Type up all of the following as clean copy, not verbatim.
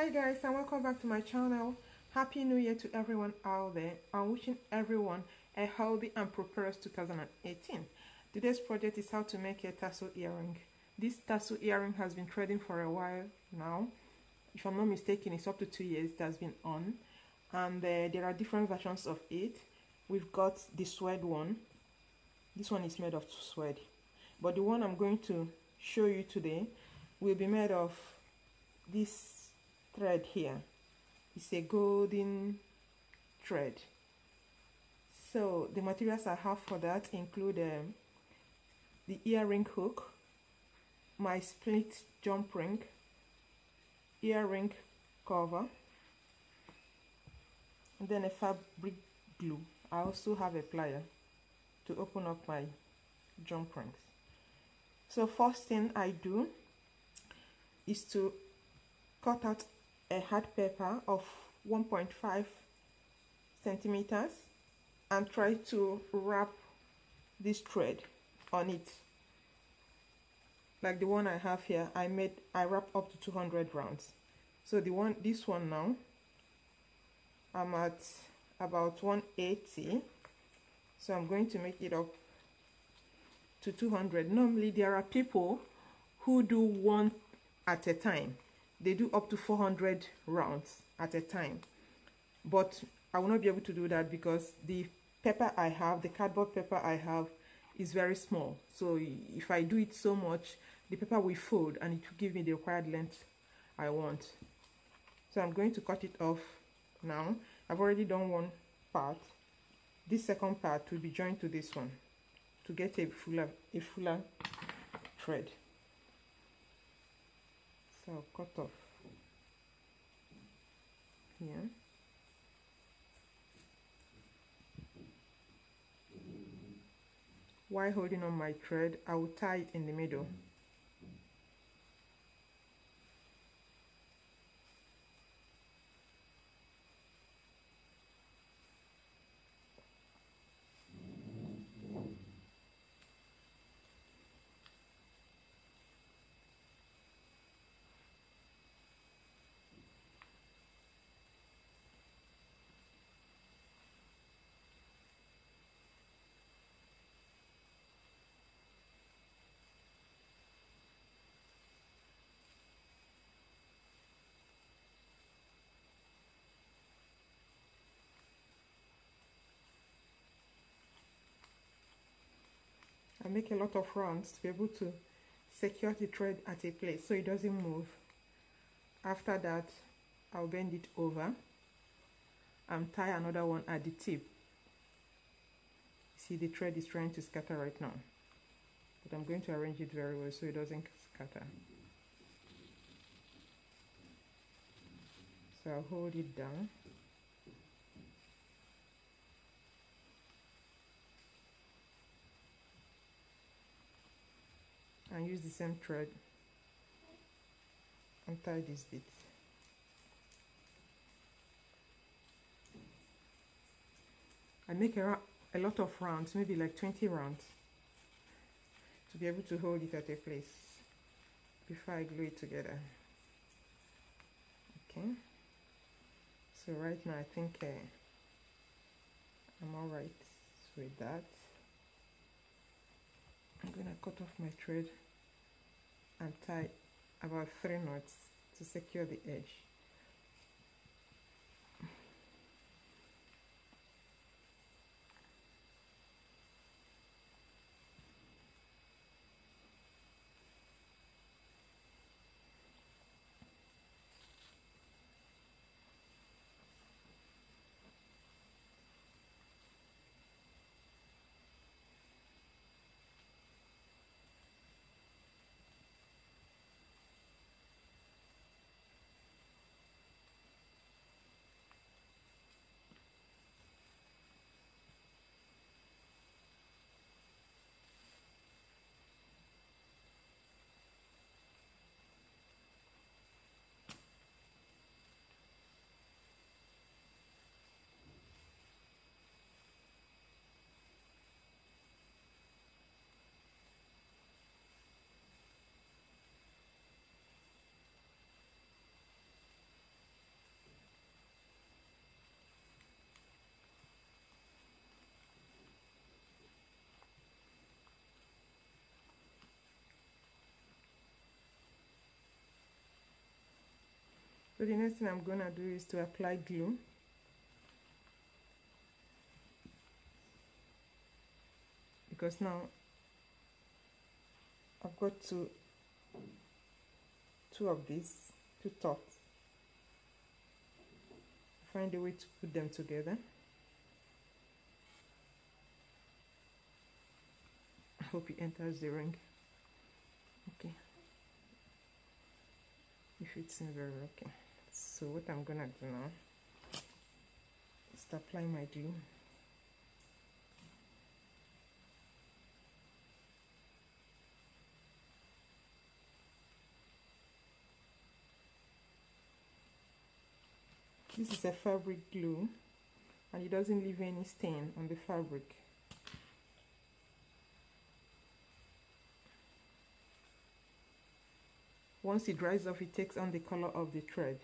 Hi guys, and welcome back to my channel. Happy New Year to everyone out there. I'm wishing everyone a healthy and prosperous 2018. Today's project is how to make a tassel earring. This tassel earring has been trending for a while now. If I'm not mistaken, it's up to 2 years it has been on, and there are different versions of it. We've got the suede one. This one is made of suede, but the one I'm going to show you today will be made of this thread here. It's a golden thread. So the materials I have for that include the earring hook, my split jump ring, earring cover, and then a fabric glue. I also have a plier to open up my jump rings. So first thing I do is to cut out a hard paper of 1.5 centimeters and try to wrap this thread on it. Like the one I have here, I wrap up to 200 rounds. So this one now, I'm at about 180. So I'm going to make it up to 200. Normally there are people who do one at a time. They do up to 400 rounds at a time, but I will not be able to do that because the paper I have, the cardboard paper I have, is very small. So if I do it so much, the paper will fold and it will give me the required length I want. So I'm going to cut it off now. I've already done one part. This second part will be joined to this one to get a fuller thread. So I'll cut off here. While holding on my thread, I will tie it in the middle. I make a lot of rounds to be able to secure the thread at a place so it doesn't move. After that, I'll bend it over and tie another one at the tip. See, the thread is trying to scatter right now, but I'm going to arrange it very well so it doesn't scatter. So I'll hold it down. And use the same thread and tie this bit. I make a lot of rounds, maybe like 20 rounds, to be able to hold it at a place before I glue it together. Okay, so right now I think I'm all right with that. I'm gonna cut off my thread and tie about 3 knots to secure the edge. So the next thing I'm gonna do is to apply glue. Because now I've got two of these, two tops. Find a way to put them together. I hope it enters the ring. Okay. It fits in very okay. So what I'm gonna do now is to apply my glue. This is a fabric glue and it doesn't leave any stain on the fabric. Once it dries off, it takes on the color of the thread,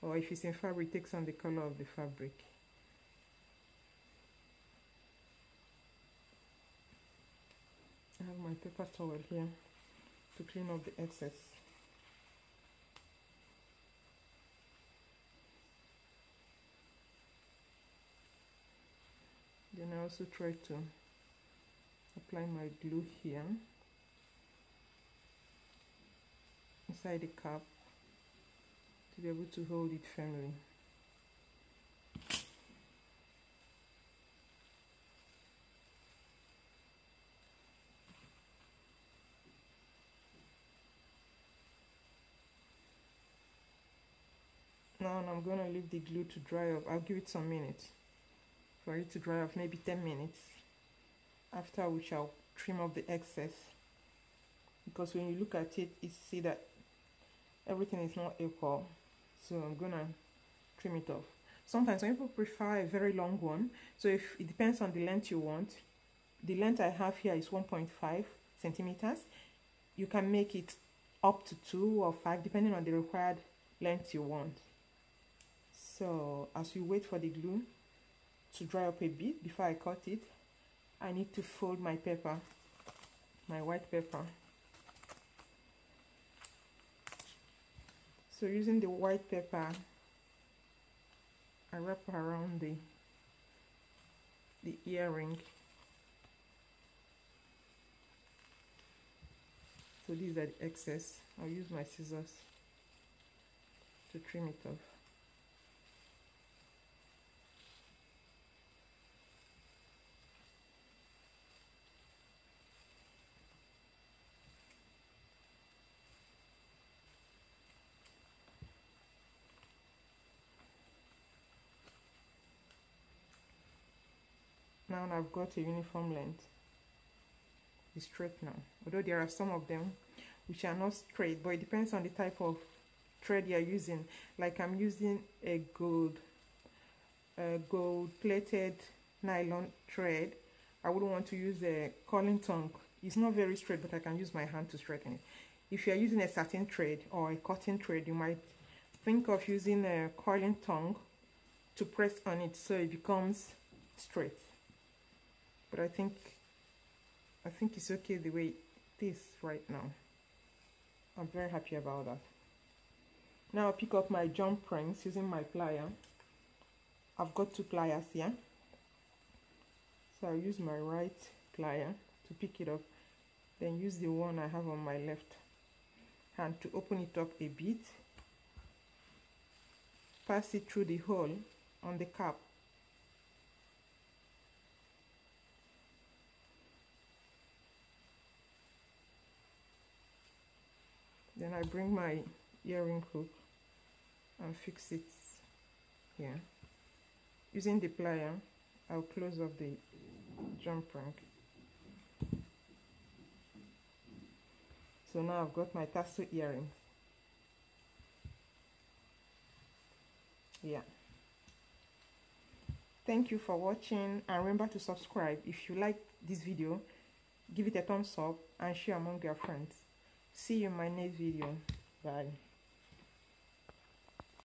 or if it's in fabric, it takes on the color of the fabric. I have my paper towel here to clean up the excess. Then I also try to apply my glue here inside the cap to be able to hold it firmly. Now I'm going to leave the glue to dry off. I'll give it some minutes for it to dry off, maybe 10 minutes, after which I'll trim off the excess, because when you look at it, you see that everything is not equal, so I'm gonna trim it off. Sometimes some people prefer a very long one, so if it depends on the length you want. The length I have here is 1.5 centimeters. You can make it up to 2 or 5 depending on the required length you want. So as you wait for the glue to dry up a bit before I cut it, I need to fold my paper, my white paper. So using the white paper, I wrap around the earring. So these are the excess. I'll use my scissors to trim it off. Now I've got a uniform length. It's straight now. Although there are some of them which are not straight, but it depends on the type of thread you're using. Like I'm using a gold plated nylon thread. I wouldn't want to use a curling tongue. It's not very straight, but I can use my hand to straighten it. If you're using a satin thread or a cotton thread, you might think of using a curling tongue to press on it so it becomes straight. But I think it's okay the way it is right now. I'm very happy about that. Now I'll pick up my jump rings using my plier. I've got 2 pliers here. So I'll use my right plier to pick it up, then use the one I have on my left hand to open it up a bit. Pass it through the hole on the cap. Then I bring my earring hook and fix it here. Using the plier, I'll close off the jump ring. So now I've got my tassel earrings. Yeah. Thank you for watching, and remember to subscribe. If you like this video, give it a thumbs up and share among your friends. See you in my next video. Bye.